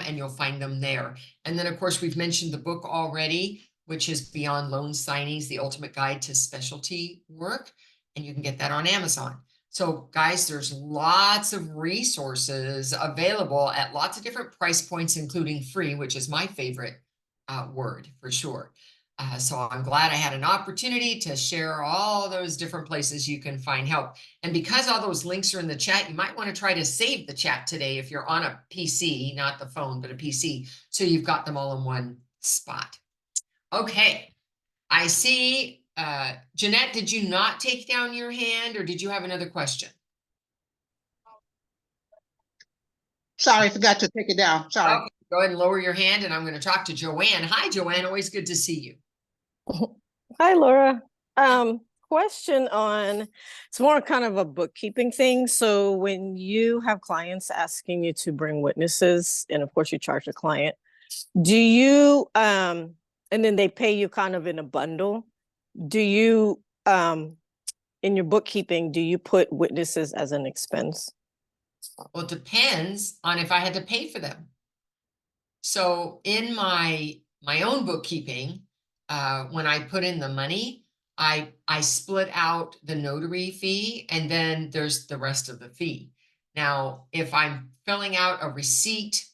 and you'll find them there. And then, of course, we've mentioned the book already, which is Beyond Loan Signings, The Ultimate Guide to Specialty Work. And you can get that on Amazon. So guys, there's lots of resources available at lots of different price points, including free, which is my favorite word for sure. So I'm glad I had an opportunity to share all those different places you can find help. And because all those links are in the chat, you might want to try to save the chat today if you're on a PC, not the phone, but a PC. So you've got them all in one spot. Okay, I see. Jeanette, did you not take down your hand or did you have another question? Sorry, I forgot to take it down. Sorry. Okay, go ahead and lower your hand and I'm going to talk to Joanne. Hi, Joanne. Always good to see you. Hi, Laura. Question on, it's more kind of a bookkeeping thing. So when you have clients asking you to bring witnesses, and of course you charge the client, do you, and then they pay you kind of in a bundle, do you, in your bookkeeping, do you put witnesses as an expense? Well, it depends on if I had to pay for them. So in my own bookkeeping, when I put in the money, I split out the notary fee and then there's the rest of the fee. Now, if I'm filling out a receipt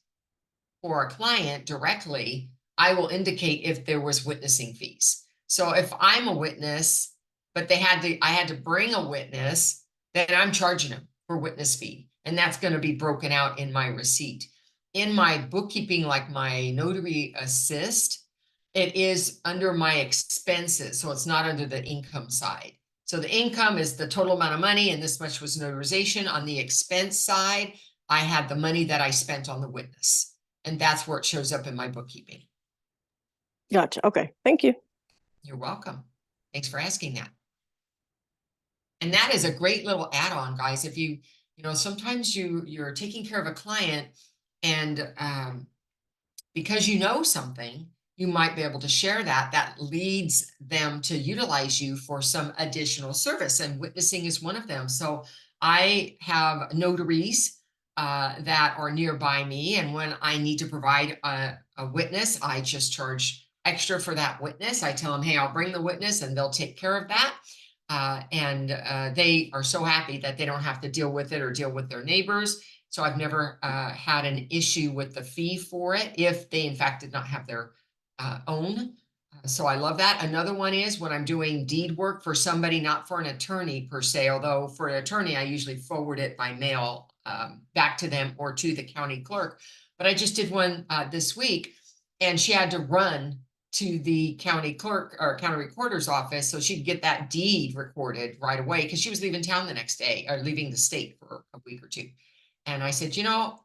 for a client directly, I will indicate if there was witnessing fees. So if I'm a witness, but I had to bring a witness, then I'm charging them for witness fee. And that's going to be broken out in my receipt. In my bookkeeping, like my notary assist, it is under my expenses. So it's not under the income side. So the income is the total amount of money and this much was notarization. On the expense side, I had the money that I spent on the witness. And that's where it shows up in my bookkeeping. Gotcha. Okay. Thank you. You're welcome. Thanks for asking that. And that is a great little add-on, guys. If you know, sometimes you're taking care of a client and because you know something, you might be able to share that leads them to utilize you for some additional service, and witnessing is one of them. So I have notaries that are nearby me, and when I need to provide a witness, I just charge extra for that witness. I tell them, hey, I'll bring the witness and they'll take care of that. They are so happy that they don't have to deal with it or deal with their neighbors. So I've never had an issue with the fee for it if they in fact did not have their own. So I love that. Another one is when I'm doing deed work for somebody, not for an attorney per se, although for an attorney, I usually forward it by mail back to them or to the county clerk. But I just did one this week and she had to run to the county clerk or county recorder's office so she could get that deed recorded right away because she was leaving town the next day or leaving the state for a week or two. And I said, you know,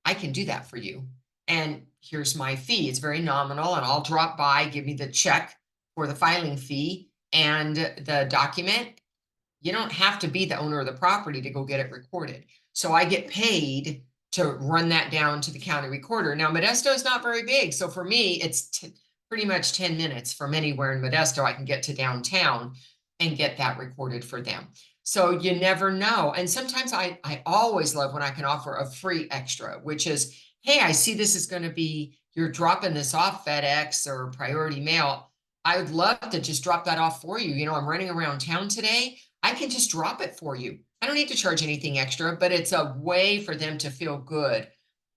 I can do that for you. And here's my fee. It's very nominal and I'll drop by, give me the check for the filing fee and the document. You don't have to be the owner of the property to go get it recorded. So I get paid to run that down to the county recorder. Now, Modesto is not very big. So for me, it's pretty much 10 minutes from anywhere in Modesto. I can get to downtown and get that recorded for them. So you never know. And sometimes I always love when I can offer a free extra, which is, hey, I see this is going to be, you're dropping this off FedEx or Priority Mail. I would love to just drop that off for you. You know, I'm running around town today. I can just drop it for you. I don't need to charge anything extra, but it's a way for them to feel good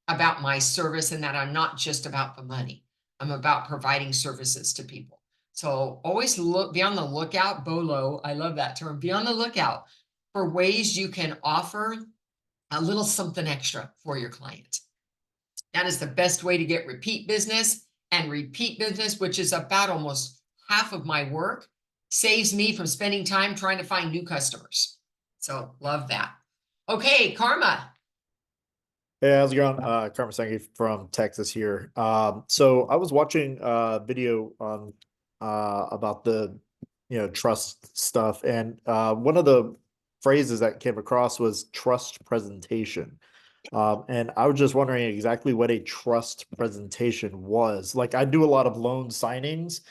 about my service and that I'm not just about the money. I'm about providing services to people. So always be on the lookout, BOLO. I love that term. Be on the lookout for ways you can offer a little something extra for your client. That is the best way to get repeat business, and repeat business, which is about almost half of my work, saves me from spending time trying to find new customers. So love that. Okay, Karma. Hey, how's it going? Karma Sengi from Texas here. So I was watching a video on about the trust stuff, and one of the phrases that came across was trust presentation. And I was just wondering exactly what a trust presentation was. Like, I do a lot of loan signings.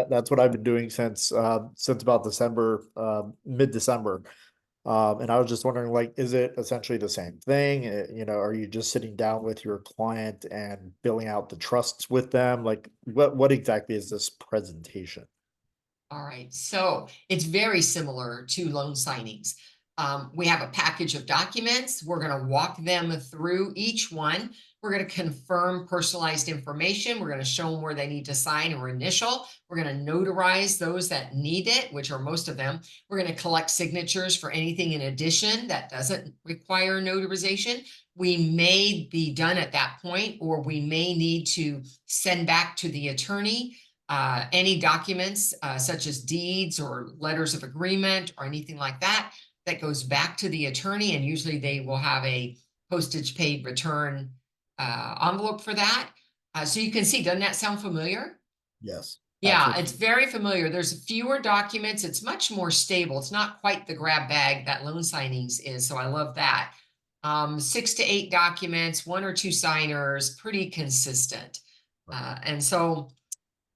That's what I've been doing since about December, mid-December. And I was just wondering, like, is it essentially the same thing? Are you just sitting down with your client and filling out the trusts with them? Like, what exactly is this presentation? All right, so it's very similar to loan signings. We have a package of documents. We're going to walk them through each one. We're going to confirm personalized information. We're going to show them where they need to sign or initial. We're going to notarize those that need it, which are most of them. We're going to collect signatures for anything in addition that doesn't require notarization. We may be done at that point, or we may need to send back to the attorney any documents such as deeds or letters of agreement or anything like that goes back to the attorney, and usually they will have a postage paid return envelope for that. So you can see, doesn't that sound familiar? Yes. Yeah, absolutely. it's very familiar. There's fewer documents. It's much more stable. It's not quite the grab bag that loan signings is. So I love that. 6 to 8 documents, 1 or 2 signers, pretty consistent. And so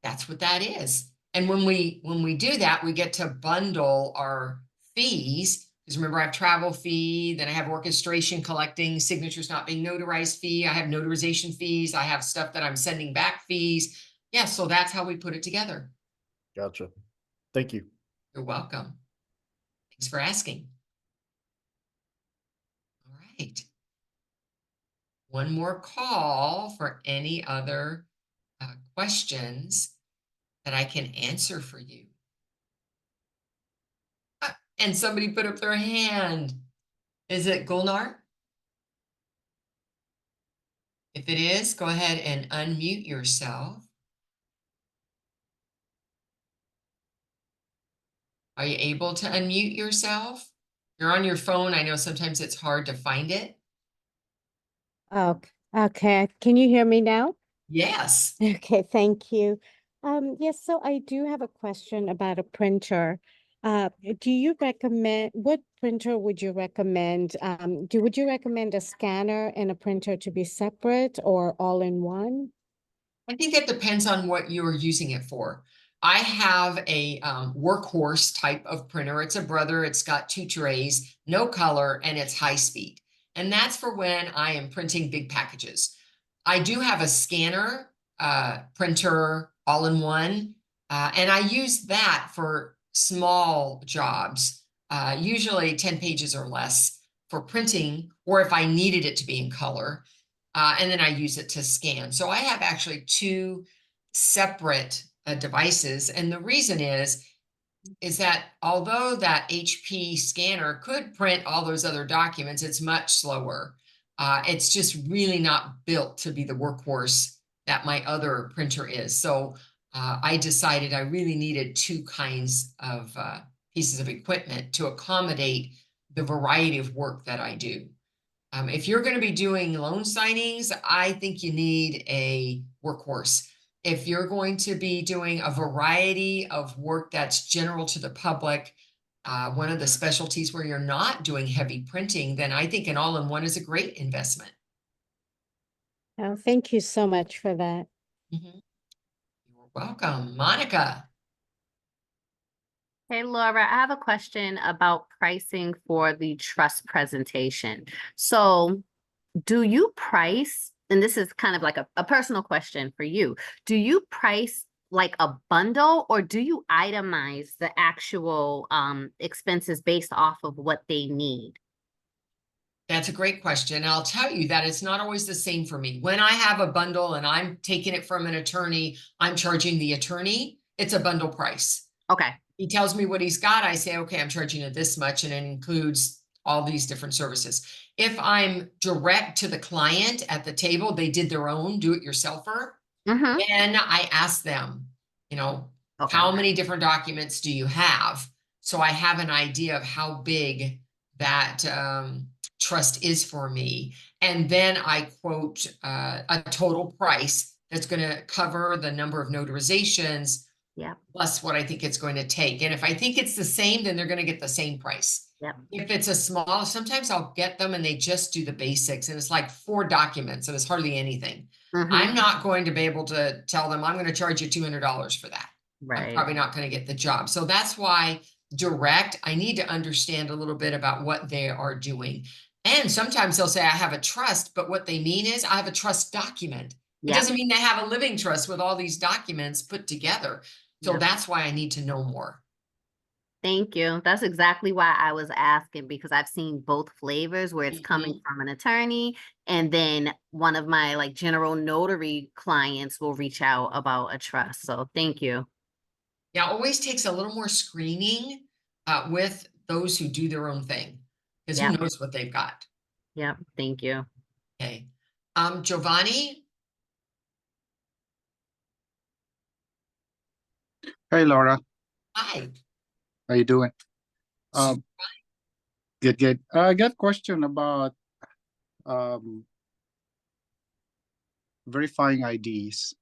that's what that is. And when we do that, we get to bundle our fees. Because remember, I have travel fee, then I have orchestration collecting, signatures not being notarized fee. I have notarization fees. I have stuff that I'm sending back fees. Yeah, so that's how we put it together. Gotcha. Thank you. You're welcome. Thanks for asking. All right. One more call for any other questions that I can answer for you. And somebody put up their hand. Is it Gulnar? If it is, go ahead and unmute yourself. Are you able to unmute yourself? You're on your phone. I know sometimes it's hard to find it. Okay. Can you hear me now? Yes. Okay, thank you. Yes, so I do have a question about a printer. Do you recommend, what printer would you recommend? Would you recommend a scanner and a printer to be separate or all in one? I think it depends on what you're using it for. I have a workhorse type of printer. It's a Brother. It's got 2 trays, no color, and it's high speed. And that's for when I am printing big packages. I do have a scanner printer all in one, and I use that for small jobs, usually 10 pages or less for printing, or if I needed it to be in color. And then I use it to scan. So I have actually 2 separate devices. And the reason is that although that HP scanner could print all those other documents, it's much slower. It's just really not built to be the workhorse that my other printer is. So I decided I really needed 2 kinds of pieces of equipment to accommodate the variety of work that I do. If you're going to be doing loan signings, I think you need a workhorse. if you're going to be doing a variety of work that's general to the public, one of the specialties where you're not doing heavy printing, then I think an all-in-one is a great investment. Oh, thank you so much for that. You're welcome. Monica. Hey, Laura, I have a question about pricing for the trust presentation. So do you price, and this is kind of like a personal question for you, do you price like a bundle or do you itemize the actual expenses based off of what they need? That's a great question. I'll tell you that it's not always the same for me. When I have a bundle and I'm taking it from an attorney, I'm charging the attorney, it's a bundle price. Okay. He tells me what he's got. I say, okay, I'm charging you this much, and it includes all these different services. If I'm direct to the client at the table, they did their own do-it-yourselfer, then I ask them, you know, how many different documents do you have? So I have an idea of how big that trust is for me. And then I quote a total price that's going to cover the number of notarizations, plus what I think it's going to take. And if I think it's the same, then they're going to get the same price. If it's a small, sometimes I'll get them and they just do the basics and it's like 4 documents and it's hardly anything. I'm not going to be able to tell them I'm going to charge you $200 for that. I'm probably not going to get the job. So that's why direct, I need to understand a little bit about what they are doing. And sometimes they'll say, I have a trust, but what they mean is I have a trust document. It doesn't mean they have a living trust with all these documents put together. So that's why I need to know more. Thank you. That's exactly why I was asking, because I've seen both flavors where it's coming from an attorney and then one of my like general notary clients will reach out about a trust. So thank you. Yeah, it always takes a little more screening with those who do their own thing, because who knows what they've got. Yep. Thank you. Okay. Giovanni. Hey, Laura. Hi. How you doing? Good. I got a question about verifying IDs.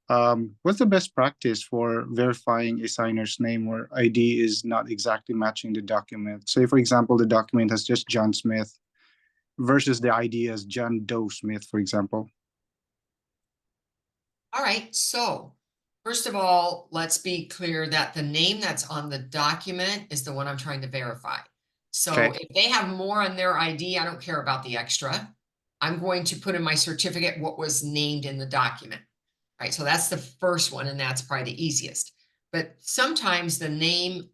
What's the best practice for verifying a signer's name where ID is not exactly matching the document? Say, for example, the document has just John Smith versus the ID as John Doe Smith, for example. All right. So first of all, let's be clear that the name that's on the document is the one I'm trying to verify. So if they have more on their ID, I don't care about the extra. I'm going to put in my certificate what was named in the document. Right. So that's the first one, and that's probably the easiest. But sometimes the name,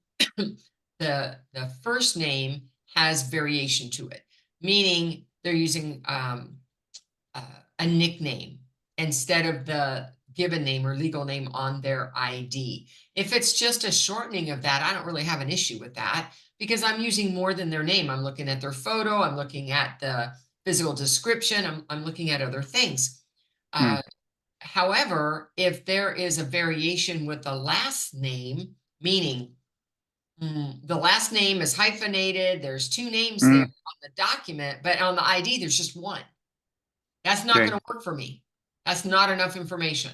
the first name has variation to it, meaning they're using a nickname instead of the given name or legal name on their ID. If it's just a shortening of that, I don't really have an issue with that because I'm using more than their name. I'm looking at their photo. I'm looking at the physical description. I'm looking at other things. However, if there is a variation with the last name, meaning the last name is hyphenated, there's 2 names there on the document, but on the ID, there's just 1. That's not going to work for me. That's not enough information.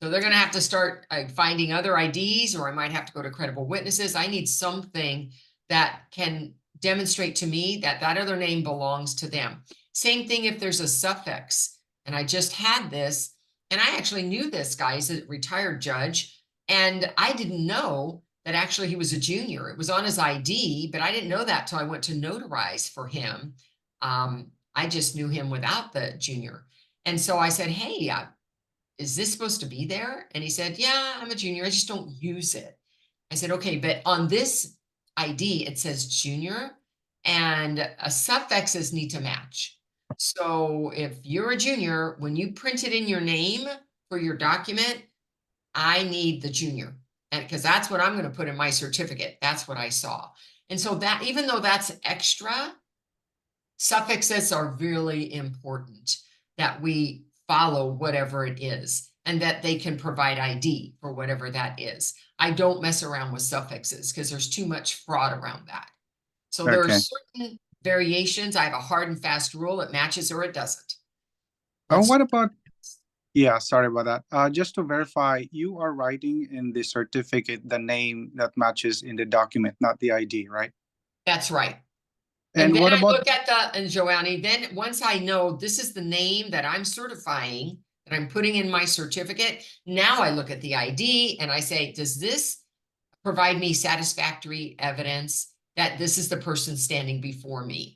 So they're going to have to start finding other IDs, or I might have to go to credible witnesses. I need something that can demonstrate to me that that other name belongs to them. Same thing if there's a suffix. And I just had this, and I actually knew this guy. He's a retired judge, and I didn't know that actually he was a junior. It was on his ID, but I didn't know that till I went to notarize for him. I just knew him without the junior. And so I said, hey, is this supposed to be there? And he said, yeah, I'm a junior. I just don't use it. I said, okay, but on this ID, it says junior, and suffixes need to match. So if you're a junior, when you print it in your name for your document, I need the junior, and because that's what I'm going to put in my certificate. That's what I saw. And so that, even though that's extra, suffixes are really important that we follow whatever it is and that they can provide ID for whatever that is. I don't mess around with suffixes because there's too much fraud around that. So there are certain variations. I have a hard and fast rule. It matches or it doesn't. Oh, what about Yeah, sorry about that. Just to verify, you are writing in the certificate the name that matches in the document, not the ID, right? That's right. And then what I about look at and Joanne, then once I know this is the name that I'm certifying, that I'm putting in my certificate, now I look at the ID and I say, does this provide me satisfactory evidence that this is the person standing before me?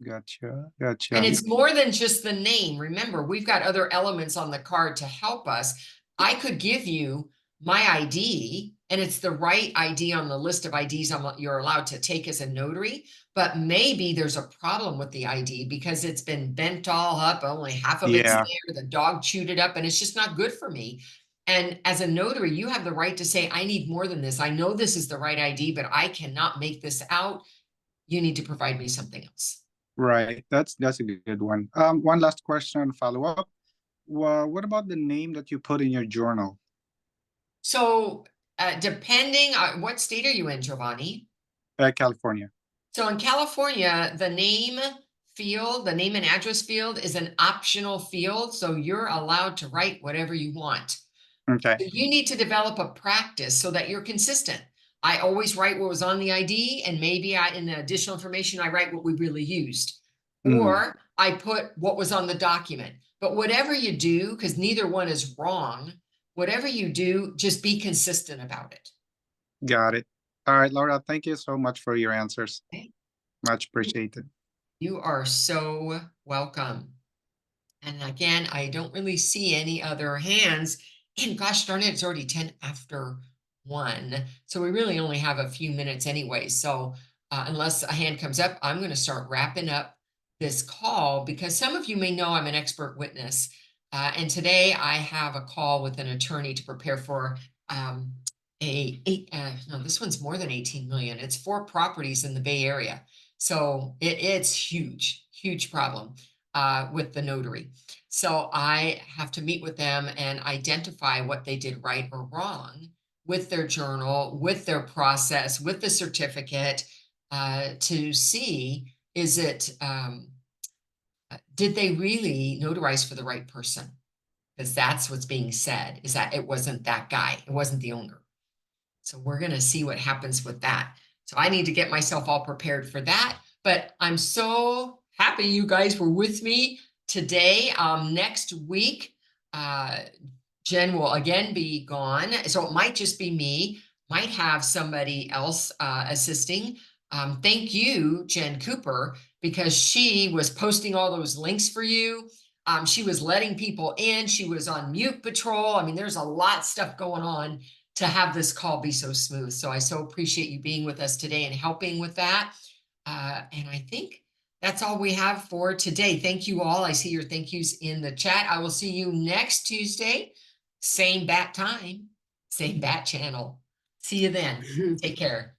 Gotcha. And it's more than just the name. Remember, we've got other elements on the card to help us. I could give you my ID, and it's the right ID on the list of IDs you're allowed to take as a notary, but maybe there's a problem with the ID because it's been bent all up, only half of it's Yeah. there, the dog chewed it up, and it's just not good for me. And as a notary, you have the right to say, I need more than this. I know this is the right ID, but I cannot make this out. You need to provide me something else. Right. That's a good one. One last question, follow up. What about the name that you put in your journal? So depending on what state are you in, Giovanni? California. So in California, the name field, the name and address field is an optional field. So you're allowed to write whatever you want. Okay. So you need to develop a practice so that you're consistent. I always write what was on the ID, and maybe in the additional information, I write what we really used. Or I put what was on the document. But whatever you do, because neither one is wrong, whatever you do, just be consistent about it. Got it. All right, Laura, thank you so much for your answers. Okay. Much appreciated. You are so welcome. And again, I don't really see any other hands. And gosh darn it, it's already 10 after 1. So we really only have a few minutes anyway. So unless a hand comes up, I'm going to start wrapping up this call because some of you may know I'm an expert witness. And today I have a call with an attorney to prepare for no, this one's more than 18 million. It's 4 properties in the Bay Area. So it's huge problem with the notary. So I have to meet with them and identify what they did right or wrong with their journal, with their process, with the certificate, to see, is it, did they really notarize for the right person? Because that's what's being said, is that it wasn't that guy, it wasn't the owner. So we're going to see what happens with that. So I need to get myself all prepared for that. But I'm so happy you guys were with me today. Next week, Jen will again be gone. So it might just be me, might have somebody else assisting. Thank you, Jen Cooper, because she was posting all those links for you. She was letting people in. She was on mute patrol. I mean, there's a lot of stuff going on to have this call be so smooth. So I so appreciate you being with us today and helping with that. And I think that's all we have for today. Thank you all. I see your thank yous in the chat. I will see you next Tuesday. Same bat time, same bat channel. See you then. Take care.